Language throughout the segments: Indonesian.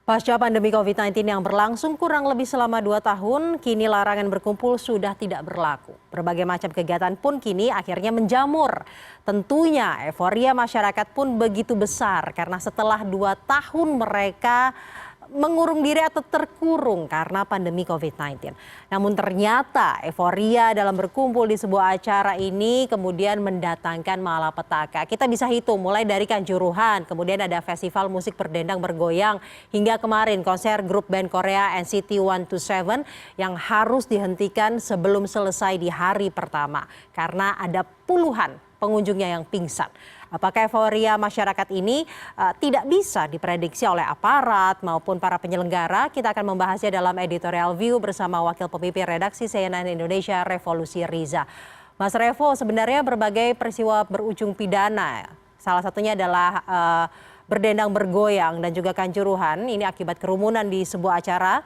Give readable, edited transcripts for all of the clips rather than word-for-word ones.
Pasca pandemi COVID-19 yang berlangsung kurang lebih selama 2 tahun, kini larangan berkumpul sudah tidak berlaku. Berbagai macam kegiatan pun kini akhirnya menjamur. Tentunya euforia masyarakat pun begitu besar karena setelah 2 tahun mereka mengurung diri atau terkurung karena pandemi COVID-19. Namun ternyata euforia dalam berkumpul di sebuah acara ini kemudian mendatangkan malapetaka. Kita bisa hitung mulai dari Kanjuruhan, kemudian ada festival musik berdendang bergoyang, hingga kemarin konser grup band Korea NCT 127 yang harus dihentikan sebelum selesai di hari pertama karena ada puluhan pengunjungnya yang pingsan. Apakah euforia masyarakat ini tidak bisa diprediksi oleh aparat maupun para penyelenggara? Kita akan membahasnya dalam editorial view bersama Wakil Pemimpin Redaksi CNN Indonesia Revolusi Riza. Mas Revo, sebenarnya berbagai peristiwa berujung pidana, salah satunya adalah berdendang bergoyang dan juga Kanjuruhan, ini akibat kerumunan di sebuah acara.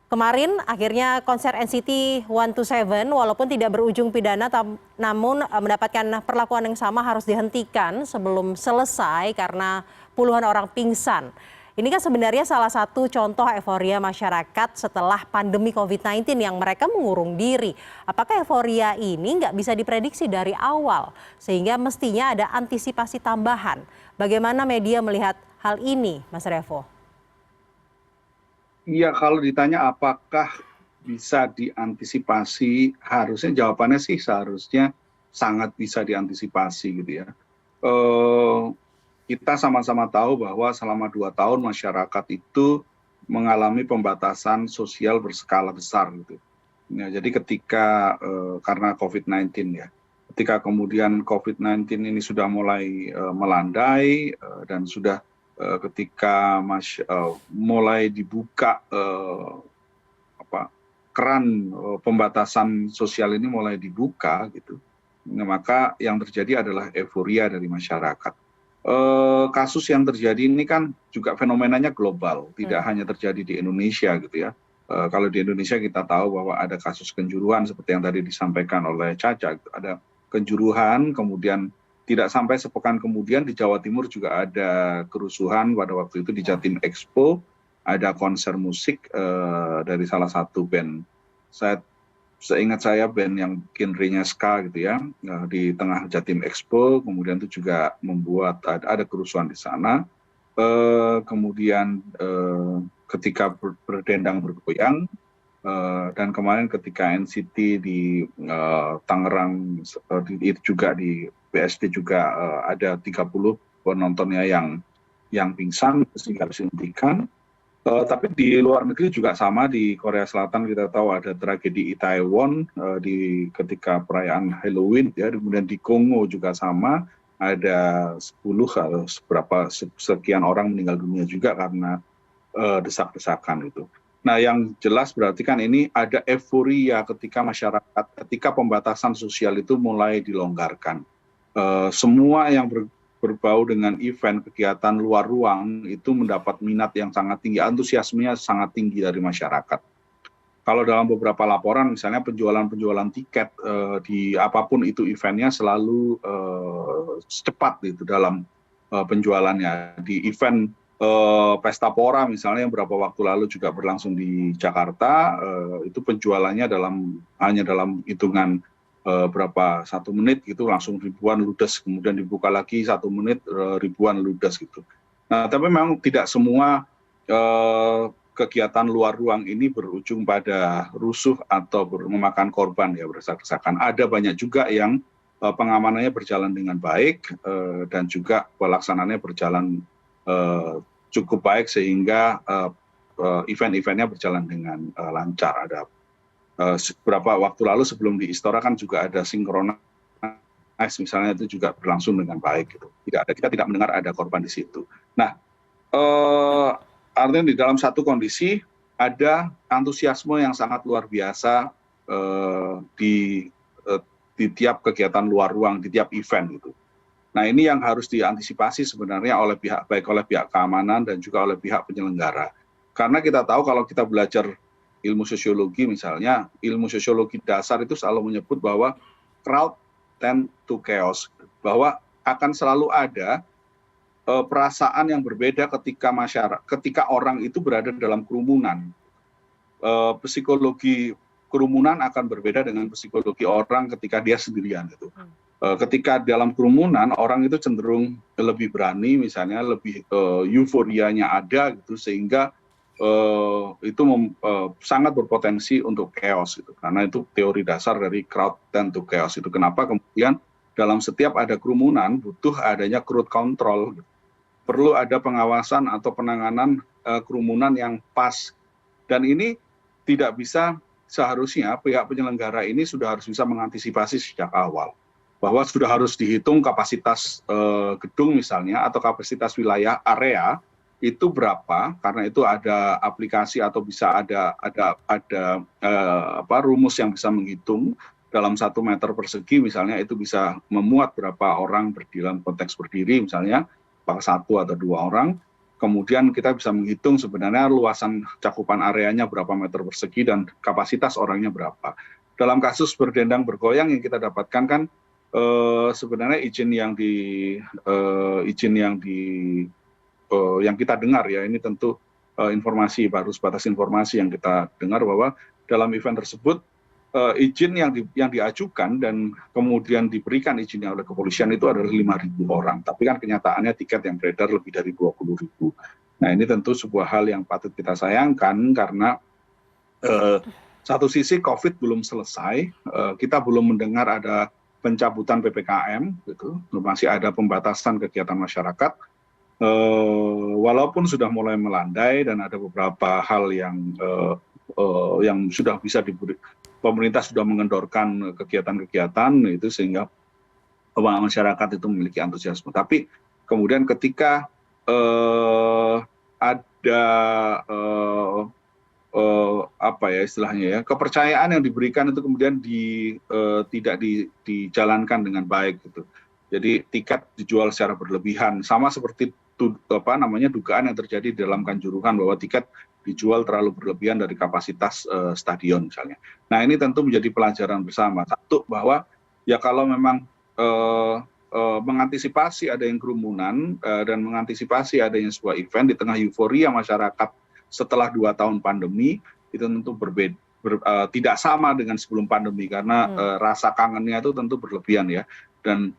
Kemarin akhirnya konser NCT 127 walaupun tidak berujung pidana namun mendapatkan perlakuan yang sama harus dihentikan sebelum selesai karena puluhan orang pingsan. Ini kan sebenarnya salah satu contoh euforia masyarakat setelah pandemi COVID-19 yang mereka mengurung diri. Apakah euforia ini nggak bisa diprediksi dari awal sehingga mestinya ada antisipasi tambahan? Bagaimana media melihat hal ini, Mas Revo? Iya, kalau ditanya apakah bisa diantisipasi, harusnya jawabannya sih seharusnya sangat bisa diantisipasi gitu ya. Eh, kita sama-sama tahu bahwa selama 2 tahun masyarakat itu mengalami pembatasan sosial berskala besar gitu. Ya, jadi ketika karena COVID-19 ya, ketika kemudian COVID-19 ini sudah mulai melandai dan sudah ketika mulai dibuka keran pembatasan sosial ini mulai dibuka gitu, nah, maka yang terjadi adalah euforia dari masyarakat. Kasus yang terjadi ini kan juga fenomenanya global, tidak hanya terjadi di Indonesia gitu ya. Kalau di Indonesia kita tahu bahwa ada kasus Kanjuruhan seperti yang tadi disampaikan oleh Caca, ada Kanjuruhan, kemudian tidak sampai sepekan kemudian di Jawa Timur juga ada kerusuhan pada waktu itu di Jatim Expo, ada konser musik dari salah satu band. Seingat saya band yang genrenya ska gitu ya, di tengah Jatim Expo, kemudian itu juga membuat ada kerusuhan di sana. Kemudian ketika berdendang bergoyang, dan kemarin ketika NCT di Tangerang itu juga di BSD juga ada 30 penontonnya yang pingsan sehingga harus dihentikan. Tapi di luar negeri juga sama, di Korea Selatan kita tahu ada tragedi Itaewon ketika perayaan Halloween ya, kemudian di Kongo juga sama, ada 10 atau sekian orang meninggal dunia juga karena desak-desakan itu. Nah, yang jelas berarti kan ini ada euforia ketika masyarakat, ketika pembatasan sosial itu mulai dilonggarkan. Semua yang berbau dengan event, kegiatan luar ruang itu mendapat minat yang sangat tinggi, antusiasmenya sangat tinggi dari masyarakat. Kalau dalam beberapa laporan, misalnya penjualan tiket di apapun itu eventnya selalu cepat gitu dalam penjualannya. Di event Pesta Pora misalnya yang beberapa waktu lalu juga berlangsung di Jakarta, itu penjualannya hanya dalam hitungan berapa 1 menit gitu langsung ribuan ludes, kemudian dibuka lagi 1 menit ribuan ludes gitu. Nah, tapi memang tidak semua kegiatan luar ruang ini berujung pada rusuh atau memakan korban ya berdesak-desakan. Ada banyak juga yang pengamanannya berjalan dengan baik dan juga pelaksanaannya berjalan cukup baik sehingga event-eventnya berjalan dengan lancar. Ada beberapa waktu lalu sebelum di Istora kan juga ada sinkronis misalnya, itu juga berlangsung dengan baik gitu. Kita tidak mendengar ada korban di situ. Nah, artinya di dalam satu kondisi ada antusiasme yang sangat luar biasa di tiap kegiatan luar ruang, di tiap event gitu. Nah, ini yang harus diantisipasi sebenarnya baik oleh pihak keamanan dan juga oleh pihak penyelenggara. Karena kita tahu kalau kita belajar ilmu sosiologi misalnya, ilmu sosiologi dasar itu selalu menyebut bahwa crowd tend to chaos, bahwa akan selalu ada perasaan yang berbeda ketika orang itu berada dalam kerumunan. Psikologi kerumunan akan berbeda dengan psikologi orang ketika dia sendirian gitu. Ketika dalam kerumunan orang itu cenderung lebih berani, misalnya lebih euforianya ada gitu, sehingga itu sangat berpotensi untuk chaos gitu. Karena itu teori dasar dari crowd tend to chaos itu. Kenapa kemudian dalam setiap ada kerumunan butuh adanya crowd control gitu. Perlu ada pengawasan atau penanganan kerumunan yang pas, dan ini tidak bisa, seharusnya pihak penyelenggara ini sudah harus bisa mengantisipasi sejak awal, bahwa sudah harus dihitung kapasitas gedung misalnya atau kapasitas wilayah area itu berapa, karena itu ada aplikasi atau bisa ada rumus yang bisa menghitung dalam 1 meter persegi misalnya itu bisa memuat berapa orang dalam konteks berdiri misalnya, apakah 1 atau 2 orang. Kemudian kita bisa menghitung sebenarnya luasan cakupan areanya berapa meter persegi dan kapasitas orangnya berapa. Dalam kasus berdendang bergoyang yang kita dapatkan kan sebenarnya yang kita dengar ya, ini tentu informasi baru, sebatas informasi yang kita dengar bahwa dalam event tersebut izin yang diajukan dan kemudian diberikan izinnya oleh kepolisian itu adalah 5.000 orang. Tapi kan kenyataannya tiket yang beredar lebih dari 20.000. Nah ini tentu sebuah hal yang patut kita sayangkan karena satu sisi COVID belum selesai, kita belum mendengar ada pencabutan PPKM, gitu, masih ada pembatasan kegiatan masyarakat. Walaupun sudah mulai melandai dan ada beberapa hal yang sudah bisa diberi, pemerintah sudah mengendorkan kegiatan-kegiatan itu sehingga masyarakat itu memiliki antusiasme. Tapi kemudian ketika ada istilahnya ya, kepercayaan yang diberikan itu kemudian tidak dijalankan dengan baik gitu. Jadi tiket dijual secara berlebihan, sama seperti dugaan yang terjadi di dalam Kanjuruhan bahwa tiket dijual terlalu berlebihan dari kapasitas stadion misalnya. Nah ini tentu menjadi pelajaran bersama. Satu, bahwa ya kalau memang mengantisipasi adanya kerumunan dan mengantisipasi adanya sebuah event di tengah euforia masyarakat setelah 2 tahun pandemi, itu tentu tidak sama dengan sebelum pandemi karena rasa kangennya itu tentu berlebihan ya, dan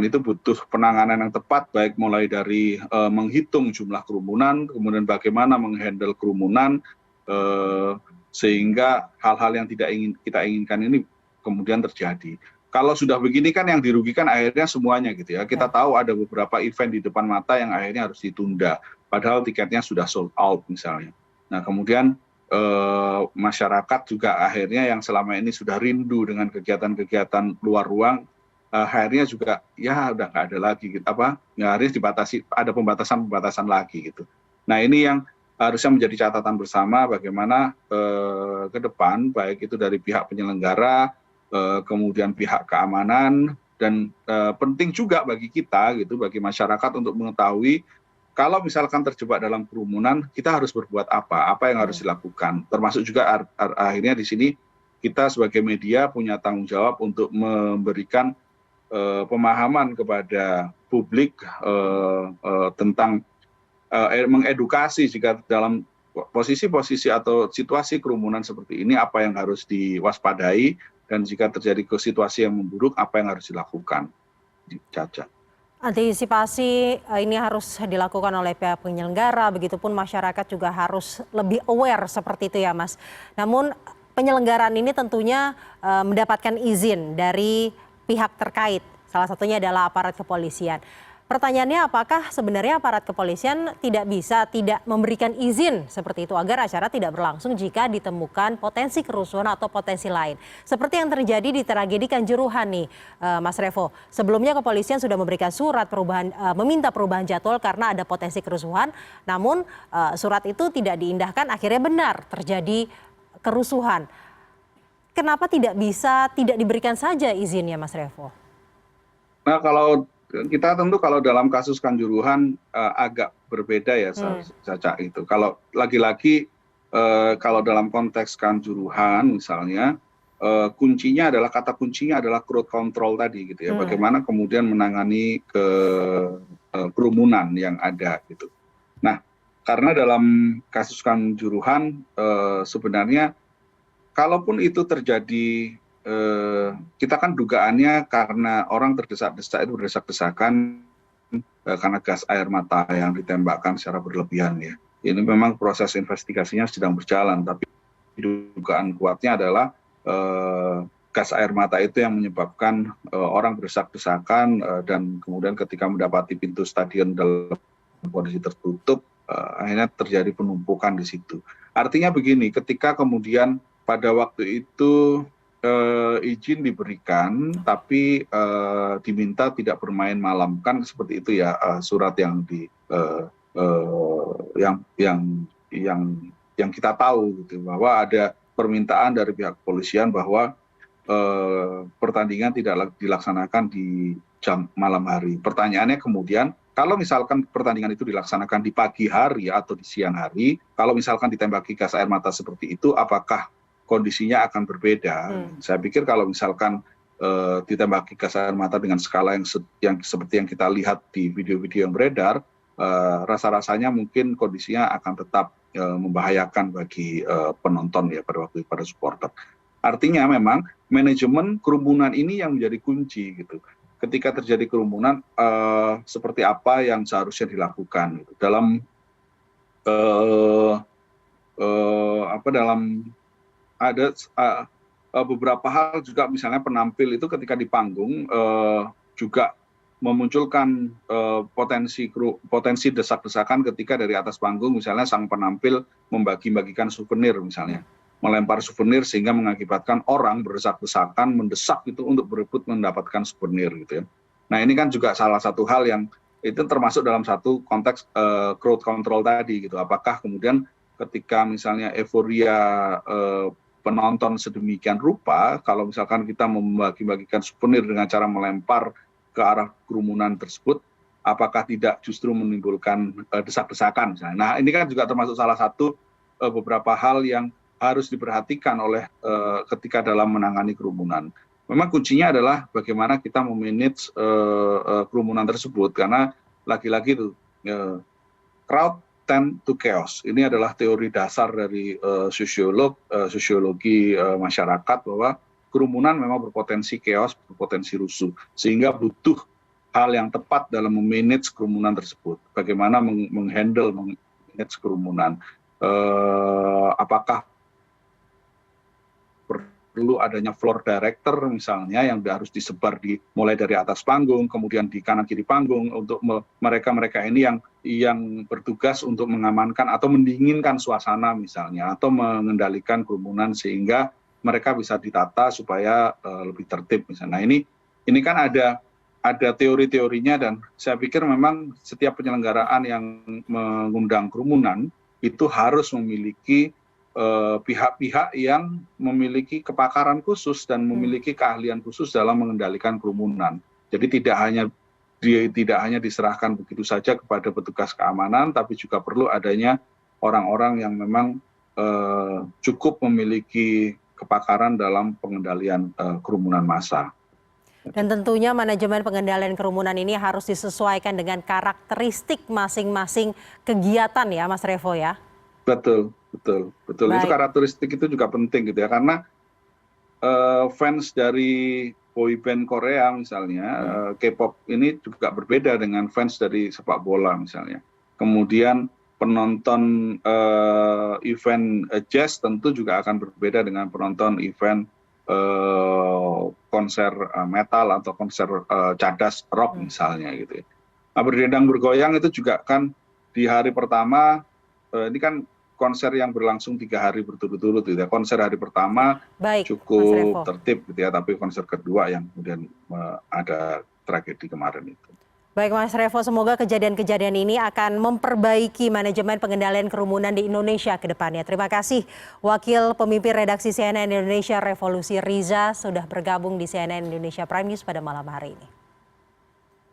itu butuh penanganan yang tepat, baik mulai dari menghitung jumlah kerumunan, kemudian bagaimana menghandle kerumunan, sehingga hal-hal yang tidak kita inginkan ini kemudian terjadi. Kalau sudah begini kan yang dirugikan akhirnya semuanya gitu ya. Kita tahu ada beberapa event di depan mata yang akhirnya harus ditunda, padahal tiketnya sudah sold out misalnya. Nah kemudian masyarakat juga akhirnya yang selama ini sudah rindu dengan kegiatan-kegiatan luar ruang, akhirnya juga ya udah nggak ada lagi gitu, harus dibatasi, ada pembatasan lagi gitu. Nah ini yang harusnya menjadi catatan bersama bagaimana ke depan, baik itu dari pihak penyelenggara, kemudian pihak keamanan, dan penting juga bagi kita gitu, bagi masyarakat untuk mengetahui kalau misalkan terjebak dalam kerumunan kita harus berbuat apa yang harus dilakukan, termasuk juga akhirnya di sini kita sebagai media punya tanggung jawab untuk memberikan pemahaman kepada publik tentang mengedukasi jika dalam posisi-posisi atau situasi kerumunan seperti ini apa yang harus diwaspadai, dan jika terjadi situasi yang memburuk apa yang harus dilakukan. Caca. Antisipasi ini harus dilakukan oleh pihak penyelenggara, begitupun masyarakat juga harus lebih aware seperti itu ya Mas. Namun penyelenggaraan ini tentunya mendapatkan izin dari pihak terkait, salah satunya adalah aparat kepolisian. Pertanyaannya, apakah sebenarnya aparat kepolisian tidak memberikan izin seperti itu agar acara tidak berlangsung jika ditemukan potensi kerusuhan atau potensi lain. Seperti yang terjadi di tragedi Kanjuruhan nih, Mas Revo. Sebelumnya kepolisian sudah memberikan surat meminta perubahan jadwal karena ada potensi kerusuhan. Namun surat itu tidak diindahkan, akhirnya benar terjadi kerusuhan. Kenapa tidak diberikan saja izinnya, Mas Revo? Nah kita tentu kalau dalam kasus Kanjuruhan agak berbeda ya Caca itu. Kalau lagi-lagi kalau dalam konteks Kanjuruhan misalnya kuncinya adalah kata kuncinya adalah crowd control tadi gitu ya. Bagaimana kemudian menangani kerumunan yang ada gitu. Nah, karena dalam kasus Kanjuruhan sebenarnya kalaupun itu terjadi, kita kan dugaannya karena orang terdesak-desak itu berdesak-desakan karena gas air mata yang ditembakkan secara berlebihan ya. Ini memang proses investigasinya sedang berjalan, tapi dugaan kuatnya adalah gas air mata itu yang menyebabkan orang berdesak-desakan dan kemudian ketika mendapati pintu stadion dalam kondisi tertutup, akhirnya terjadi penumpukan di situ. Artinya begini, ketika kemudian pada waktu itu izin diberikan, tapi diminta tidak bermain malam, kan seperti itu ya surat yang yang kita tahu gitu, bahwa ada permintaan dari pihak kepolisian bahwa pertandingan tidak dilaksanakan di jam malam hari. Pertanyaannya kemudian, kalau misalkan pertandingan itu dilaksanakan di pagi hari atau di siang hari, kalau misalkan ditembaki gas air mata seperti itu, apakah kondisinya akan berbeda? Saya pikir kalau misalkan ditembaki gas air mata dengan skala yang seperti yang kita lihat di video-video yang beredar, rasa-rasanya mungkin kondisinya akan tetap membahayakan bagi penonton ya pada waktu itu, pada supporter. Artinya memang manajemen kerumunan ini yang menjadi kunci gitu. Ketika terjadi kerumunan, seperti apa yang seharusnya dilakukan gitu. Dalam ada beberapa hal juga, misalnya penampil itu ketika di panggung juga memunculkan potensi desak-desakan ketika dari atas panggung misalnya sang penampil membagi-bagikan souvenir misalnya, melempar souvenir sehingga mengakibatkan orang berdesak-desakan mendesak itu untuk berebut mendapatkan souvenir gitu ya. Nah ini kan juga salah satu hal yang itu termasuk dalam satu konteks crowd control tadi gitu. Apakah kemudian ketika misalnya euforia penonton sedemikian rupa, kalau misalkan kita membagi-bagikan souvenir dengan cara melempar ke arah kerumunan tersebut, apakah tidak justru menimbulkan desak-desakan misalnya. Nah ini kan juga termasuk salah satu beberapa hal yang harus diperhatikan oleh ketika dalam menangani kerumunan. Memang kuncinya adalah bagaimana kita memanage kerumunan tersebut, karena lagi-lagi itu crowd tend to chaos. Ini adalah teori dasar dari sosiologi masyarakat, bahwa kerumunan memang berpotensi chaos, berpotensi rusuh, sehingga butuh hal yang tepat dalam memanage kerumunan tersebut. Bagaimana manage kerumunan? Apakah perlu adanya floor director misalnya yang harus disebar mulai dari atas panggung, kemudian di kanan kiri panggung, untuk mereka ini yang bertugas untuk mengamankan atau mendinginkan suasana misalnya, atau mengendalikan kerumunan sehingga mereka bisa ditata supaya lebih tertib misalnya. Nah ini kan ada teori-teorinya, dan saya pikir memang setiap penyelenggaraan yang mengundang kerumunan itu harus memiliki pihak-pihak yang memiliki kepakaran khusus dan memiliki keahlian khusus dalam mengendalikan kerumunan. Jadi tidak hanya diserahkan begitu saja kepada petugas keamanan, tapi juga perlu adanya orang-orang yang memang cukup memiliki kepakaran dalam pengendalian kerumunan massa. Dan tentunya manajemen pengendalian kerumunan ini harus disesuaikan dengan karakteristik masing-masing kegiatan ya Mas Revo ya? Betul. Itu karakteristik itu juga penting gitu ya, karena fans dari boyband Korea misalnya, K-pop ini juga berbeda dengan fans dari sepak bola misalnya. Kemudian penonton event jazz tentu juga akan berbeda dengan penonton event konser metal atau konser cadas rock misalnya gitu ya. Nah, berdendang bergoyang itu juga kan di hari pertama, ini kan konser yang berlangsung 3 hari berturut-turut gitu ya. Konser hari pertama cukup tertib gitu ya, tapi konser kedua yang kemudian ada tragedi kemarin itu. Baik Mas Revo, semoga kejadian-kejadian ini akan memperbaiki manajemen pengendalian kerumunan di Indonesia ke depannya. Terima kasih Wakil Pemimpin Redaksi CNN Indonesia Revolusi Riza sudah bergabung di CNN Indonesia Prime News pada malam hari ini.